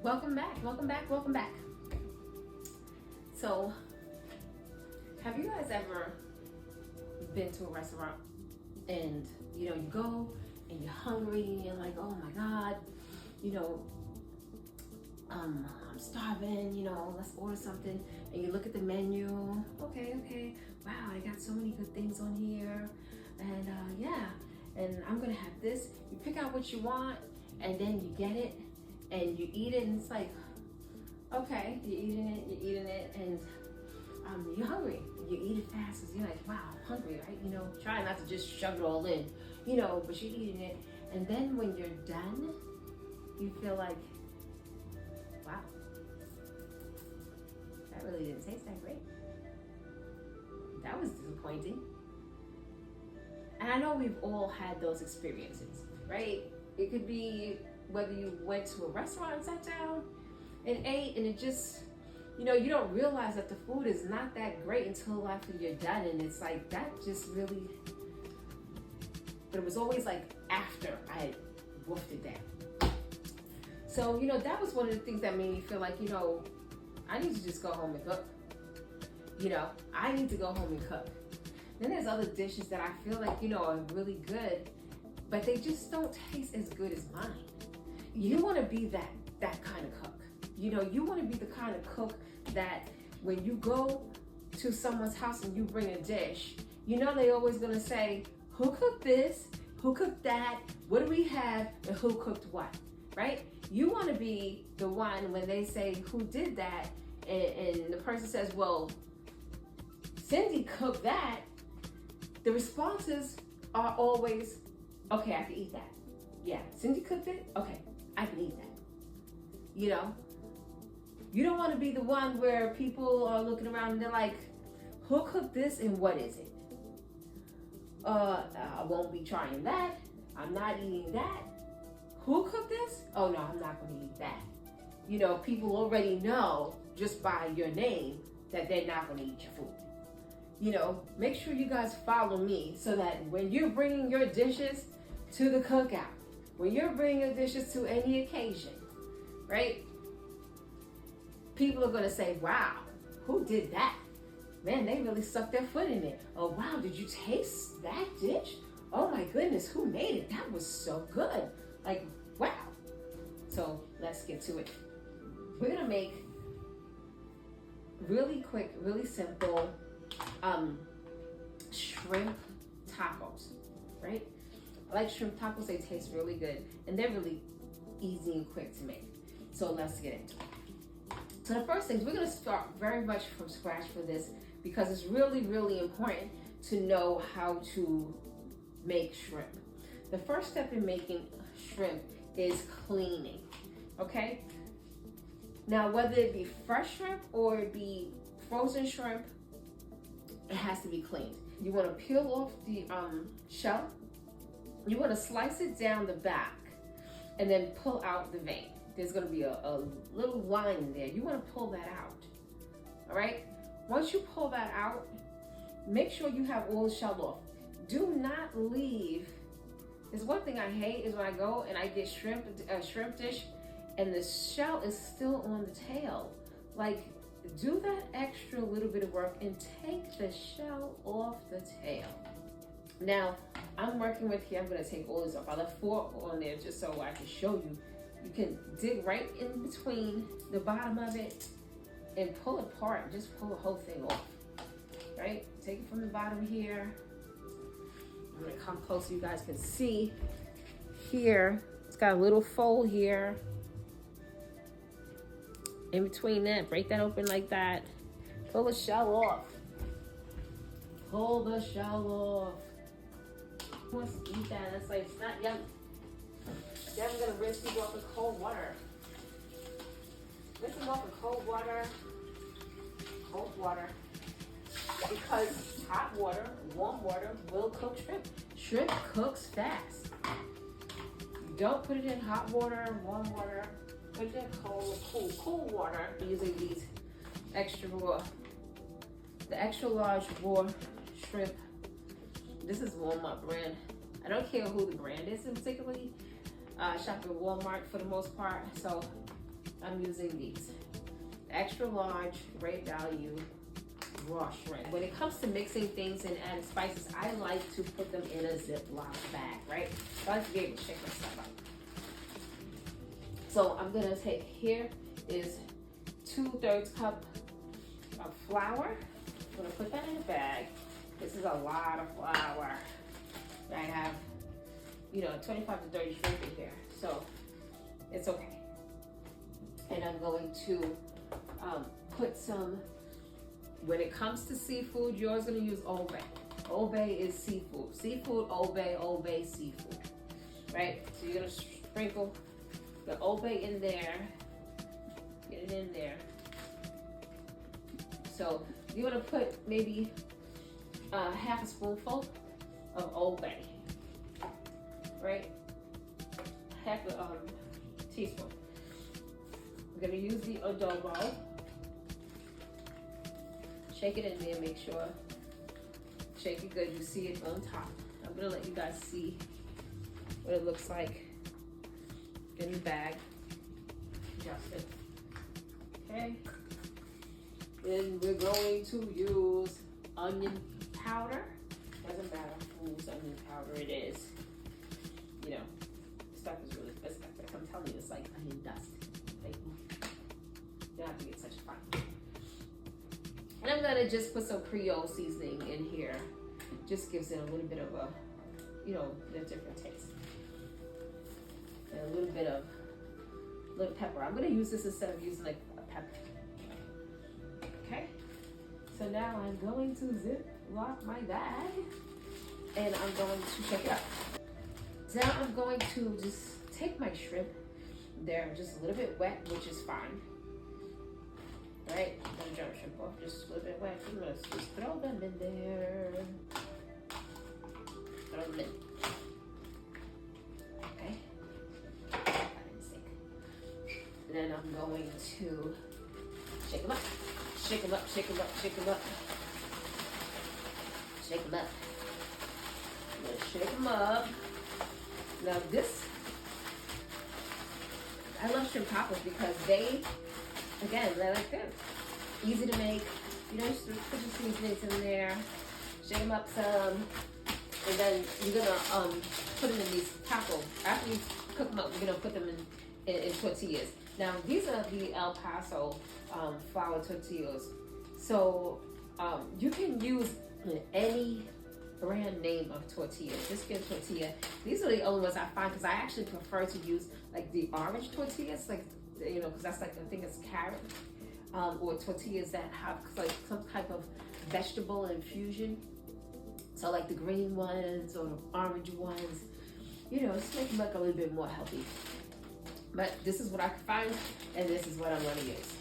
Welcome back, welcome back, welcome back. So, have you guys ever been to a restaurant and you go and you're hungry and you're like, oh my God, I'm starving, let's order something, and you look at the menu, okay, wow, I got so many good things on here, and and I'm gonna have this. You pick out what you want, and then you get it, and you eat it, and it's like, okay, you're eating it, and you're hungry. You eat it fast because you're like, wow, I'm hungry, right? Try not to just shove it all in, but you're eating it, and then when you're done, you feel like, wow, that really didn't taste that great. That was disappointing. And I know we've all had those experiences, right? It could be whether you went to a restaurant and sat down and ate, and it just, you don't realize that the food is not that great until after you're done, and it's like, that just really, but it was always like after I had wolfed it down. So, that was one of the things that made me feel like, I need to just go home and cook. I need to go home and cook. Then there's other dishes that I feel like, are really good, but they just don't taste as good as mine. You want to be that kind of cook. You want to be the kind of cook that when you go to someone's house and you bring a dish, they always going to say, who cooked this? Who cooked that? What do we have? And who cooked what? Right? You want to be the one when they say, who did that? And the person says, well, Cindy cooked that. The responses are always, okay, I can eat that. Yeah, Cindy cooked it? Okay, I can eat that. You don't want to be the one where people are looking around and they're like, who cooked this and what is it? I won't be trying that. I'm not eating that. Who cooked this? Oh no, I'm not going to eat that. People already know just by your name that they're not going to eat your food. Make sure you guys follow me so that when you're bringing your dishes to the cookout, when you're bringing your dishes to any occasion, right? People are going to say, wow, who did that? Man, they really stuck their foot in it. Oh, wow, did you taste that dish? Oh my goodness, who made it? That was so good. Like, wow. So let's get to it. We're going to make really quick, really simple shrimp tacos, right? I like shrimp tacos. They taste really good, and they're really easy and quick to make. So let's get into it. So the first thing, we're going to start very much from scratch for this because it's really, really important to know how to make shrimp. The first step in making shrimp is cleaning, okay? Now, whether it be fresh shrimp or it be frozen shrimp, it has to be cleaned. You want to peel off the shell. You want to slice it down the back and then pull out the vein. There's going to be a little line in there. You want to pull that out. All right? Once you pull that out, make sure you have all the shell off. Do not leave. There's one thing I hate is when I go and I get a shrimp dish and the shell is still on the tail. Like, do that extra little bit of work and take the shell off the tail. Now, I'm working with here, I'm gonna take all this off. I left 4 on there just so I can show you. You can dig right in between the bottom of it and pull it apart and just pull the whole thing off, right? Take it from the bottom here. I'm gonna come close so you guys can see here. It's got a little fold here. In between that, break that open like that. Pull the shell off. Pull the shell off. Who wants to eat that? That's like, it's not yummy. Then we're gonna rinse these off with cold water. Rinse them off with cold water. Cold water. Because hot water, warm water will cook shrimp. Shrimp cooks fast. Don't put it in hot water, warm water. Put it in cool water. I'm using these extra raw, the extra large raw shrimp. This is Walmart brand. I don't care who the brand is particularly. I shop at Walmart for the most part. So I'm using these extra large Great Value raw shrimp. When it comes to mixing things and adding spices, I like to put them in a Ziploc bag, right? So I like to be able to shake my stuff up. So I'm gonna take, here is 2/3 cup of flour. I'm gonna put that in a bag. This is a lot of flour. I have, 25 to 30 shrimp in here, so it's okay. And I'm going to put some, when it comes to seafood, you're always gonna use Old Bay. Old Bay is seafood. Seafood, Old Bay, seafood, right? So you're gonna sprinkle the Old Bay in there, get it in there. So you're gonna put maybe half a spoonful of Old Bay, right? Half a teaspoon. We're gonna use the Adobo. Shake it in there, make sure, shake it good, you see it on top. I'm gonna let you guys see what it looks like in the bag. Adjust it, okay? Then we're going to use onion powder. Doesn't matter whose onion powder it is. Stuff is really good stuff. I'm telling you, it's like onion dust. Like, you don't have to get such fun. And I'm gonna just put some Creole seasoning in here. Just gives it a little bit of a, a different taste. And a little bit of little pepper. I'm gonna use this instead of using like a pepper. Okay. So now I'm going to Ziploc my bag, and I'm going to shake it up. So now I'm going to just take my shrimp. They're just a little bit wet, which is fine. Right? I'm gonna dry shrimp off just a little bit wet. I'm gonna just throw them in there. Throw them in. Okay. That didn't sink. And then I'm going to shake them up. Shake them up, shake them up, shake them up. Shake them up. I'm gonna shake them up. Now this, I love shrimp tacos because they're like this. Easy to make. Just put your seasonings in there, shake them up some, and then you're gonna put them in these tacos. After you cook them up, you're gonna put them in tortillas. Now these are the El Paso flour tortillas. So you can use any brand name of tortillas. Just get a tortilla. These are the only ones I find because I actually prefer to use like the orange tortillas, like because that's like, I think it's carrot, or tortillas that have like some type of vegetable infusion. So like the green ones or the orange ones, just make them look a little bit more healthy. But this is what I can find, and this is what I'm gonna use.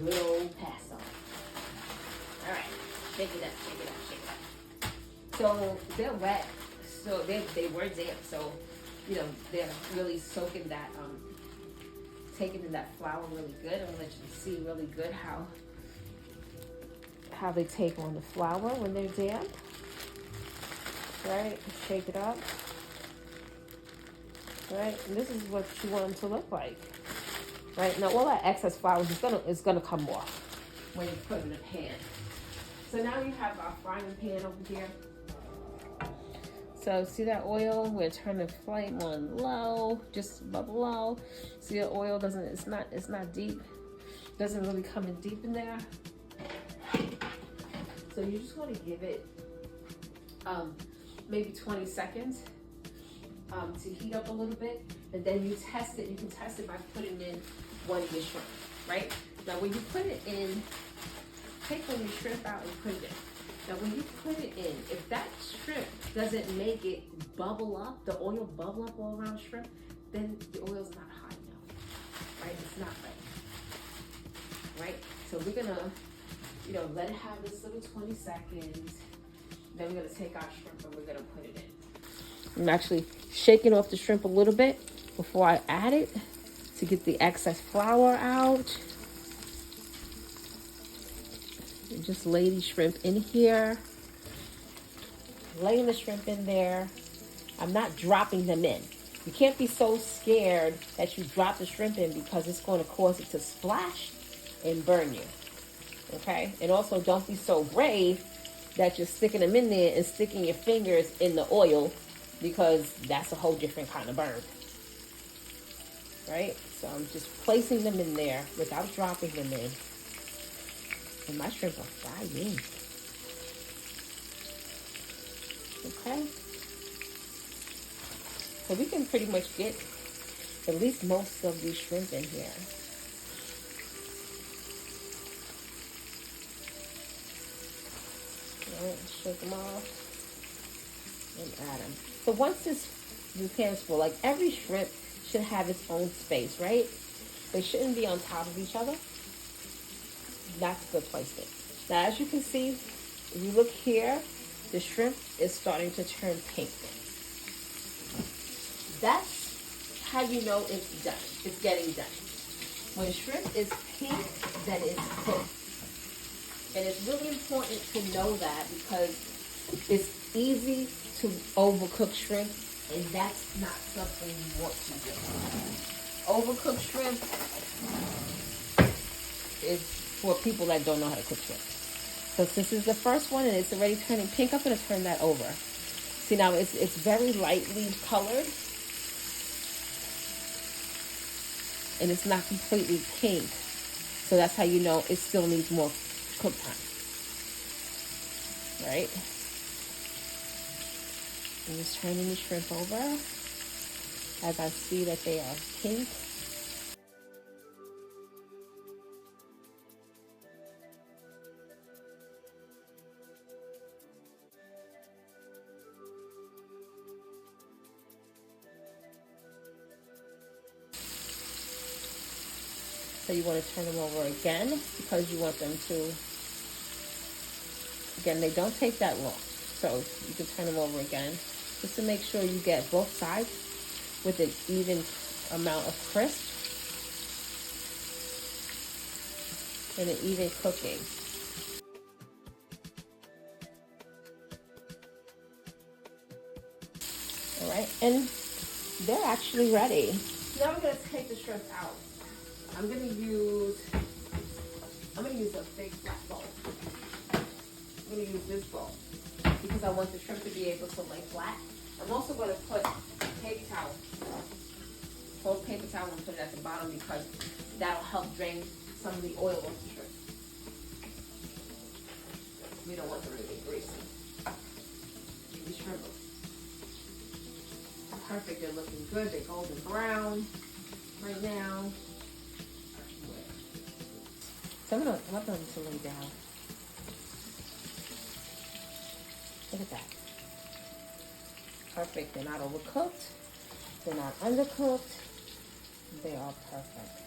Good old Paso. All right, shake it up, shake it up, shake it up. So they're wet, so they were damp, so they're really soaking that, taking in that flour really good. I'm gonna let you see really good how they take on the flour when they're damp. Right, shake it up. Right, and this is what you want them to look like. Right, now all that excess flour is gonna come off when you put it in a pan. So now you have our frying pan over here. So see that oil? We're turning the flame on low, just above low. See the oil it's not deep. Doesn't really come in deep in there. So you just want to give it maybe 20 seconds to heat up a little bit, and then you test it. You can test it by putting in one of your shrimp, right? Now when you put it in, take one of your shrimp out and put it in. Now when you put it in, if that shrimp doesn't make it bubble up, the oil bubble up all around shrimp, then the oil's not hot enough, right? It's not right. So we're gonna, let it have this little 20 seconds. Then we're gonna take our shrimp and we're gonna put it in. I'm actually shaking off the shrimp a little bit before I add it to get the excess flour out. And just lay the shrimp in here. Laying the shrimp in there. I'm not dropping them in. You can't be so scared that you drop the shrimp in because it's going to cause it to splash and burn you. Okay? And also don't be so brave that you're sticking them in there and sticking your fingers in the oil, because that's a whole different kind of burn. Right? So I'm just placing them in there without dropping them in. And my shrimp are frying. Okay? So we can pretty much get at least most of these shrimp in here. All right, shake them off and add them. So once the pan's full, like every shrimp should have its own space, right? They shouldn't be on top of each other. That's good placement. Now, as you can see, if you look here, the shrimp is starting to turn pink. That's how you know it's done. It's getting done. When shrimp is pink, then it's cooked. And it's really important to know that, because it's easy to overcook shrimp, and that's not something you want to do. Overcooked shrimp is for people that don't know how to cook shrimp. So since this is the first one and it's already turning pink, I'm going to turn that over. See, now it's very lightly colored, and it's not completely pink. So that's how you know it still needs more cook time. Right? I'm just turning the shrimp over as I see that they are pink. So you want to turn them over again, because you want them to, again, they don't take that long. So you can turn them over again, just to make sure you get both sides with an even amount of crisp and an even cooking. All right, and they're actually ready. Now we're going to take the shrimp out. I'm gonna use a big flat bowl. I'm gonna use this bowl because I want the shrimp to be able to lay flat. I'm also gonna put paper towel, fold paper towel, and put it at the bottom, because that'll help drain some of the oil off the shrimp. We don't want them to be greasy. These shrimp are perfect. They're looking good. They're golden brown right now. So I want them to lay down. Look at that. Perfect. They're not overcooked. They're not undercooked. They are perfect.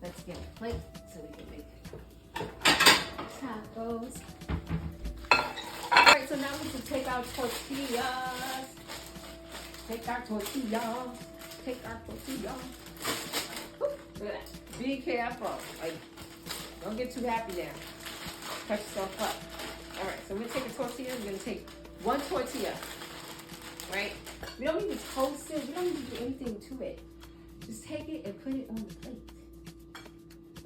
Let's get a plate so we can make tacos. Alright, so now we can take our tortillas. Take our tortilla. Take our tortilla. Look at that. Be careful. Like, don't get too happy now. Cut yourself up. Alright, so we're going to take a tortilla. We're going to take one tortilla. Right? We don't need to toast it. We don't need to do anything to it. Just take it and put it on the plate.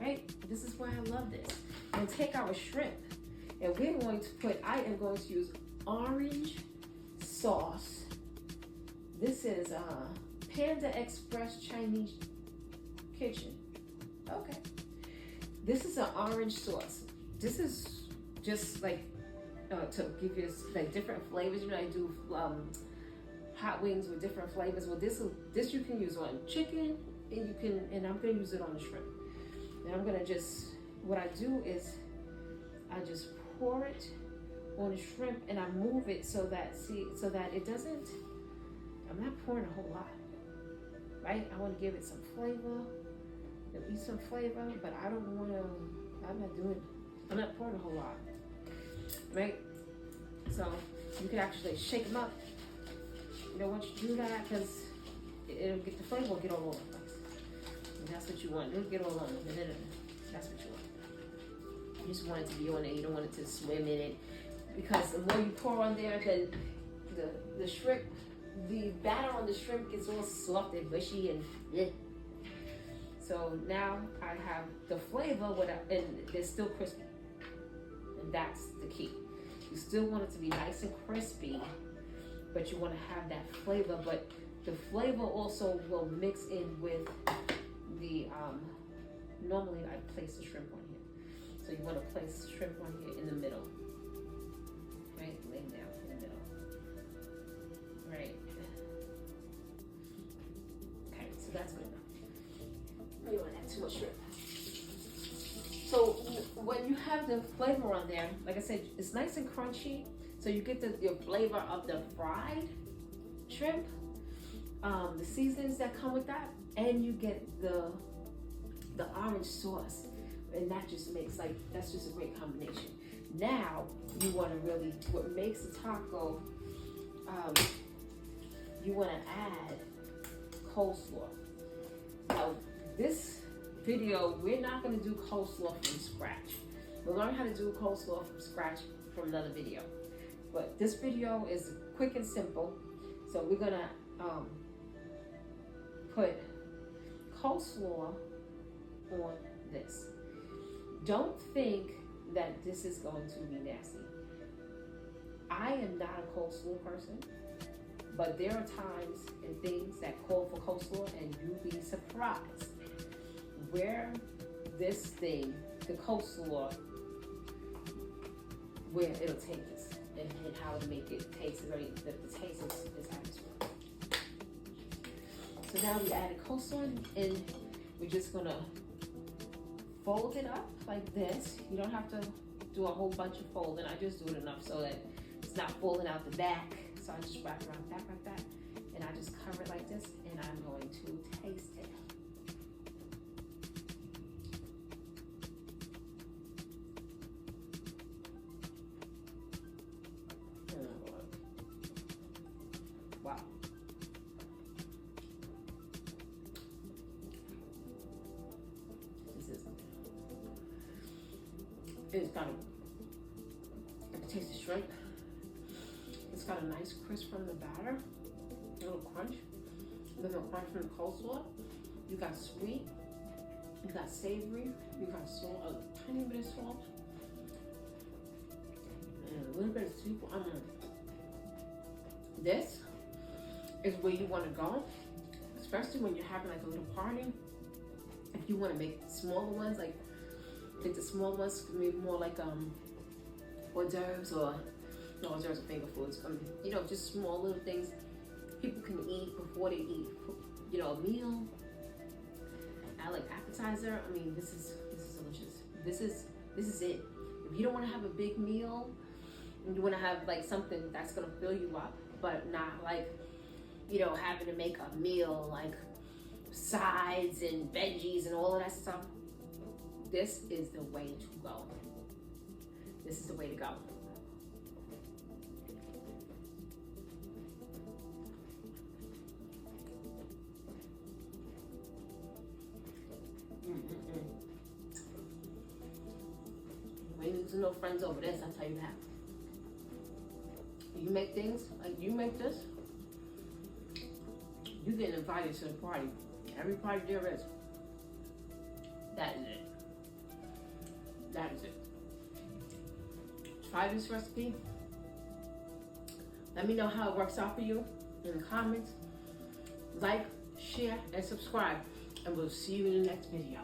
Right? This is why I love this. And take our shrimp, and we're going to put, I am going to use orange sauce. This is Panda Express Chinese Kitchen. Okay. This is an orange sauce. This is just like to give you like different flavors. You know, I do hot wings with different flavors. Well, this you can use on chicken, and I'm gonna use it on the shrimp. And I'm gonna just, what I do is I just pour it on the shrimp, and I move it so that it doesn't, I'm not pouring a whole lot, right? I want to give it some flavor, at least some flavor, but I don't want to, I'm not pouring a whole lot, right? So you can actually shake them up. You don't want you to do that because it'll get the flavor will get all over the place. And that's what you want. It'll get all on it. That's what you want. You just want it to be on it. You don't want it to swim in it, because the more you pour on there, then the shrimp, the batter on the shrimp gets all soft and mushy and bleh. So now I have the flavor and it's still crispy. And that's the key. You still want it to be nice and crispy, but you want to have that flavor. But the flavor also will mix in with the, normally I place the shrimp on here. So you want to place the shrimp on here in the middle. Right, lay down in the middle. Right. Okay, so that's good enough. You don't want to add too much shrimp. So when you have the flavor on there, like I said, it's nice and crunchy. So you get your flavor of the fried shrimp, the seasonings that come with that, and you get the orange sauce, and that just makes that's just a great combination. Now you want to really, what makes the taco, you want to add coleslaw. Now this video, we're not going to do coleslaw from scratch. We'll learn how to do coleslaw from scratch from another video. But this video is quick and simple. So we're going to put coleslaw on this. Don't think that this is going to be nasty. I am not a coleslaw person, but there are times and things that call for coleslaw, and you'll be surprised where this thing, the coleslaw, where it'll take us and how to make it taste very, the taste is excellent. So now we added coleslaw, and we're just gonna fold it up like this. You don't have to do a whole bunch of folding. I just do it enough so that it's not folding out the back. So I just wrap around back like that, and I just cover it like this, and I'm going to taste it. Wow. It's got a taste of shrimp. It's got a nice crisp from the batter, a little crunch, a little crunch from the coleslaw. You got sweet, you got savory, you got salt, a tiny bit of salt, and a little bit of sweet. This is where you want to go, especially when you're having like a little party. If you want to make smaller ones, like think the small ones, maybe more like hors d'oeuvres, or no, hors d'oeuvres are finger foods. You know, just small little things people can eat before they eat, you know, a meal. I like appetizer. I mean, this is delicious. This is it. If you don't want to have a big meal, and you want to have like something that's gonna fill you up, but not like, you know, having to make a meal like sides and veggies and all of that stuff. This is the way to go. This is the way to go. We ain't losing no friends over this, I'll tell you that. You make things, like you make this, you get invited to the party. Every party there is. That is it. That is it. Try this recipe. Let me know how it works out for you in the comments. Like, share, and subscribe. And we'll see you in the next video.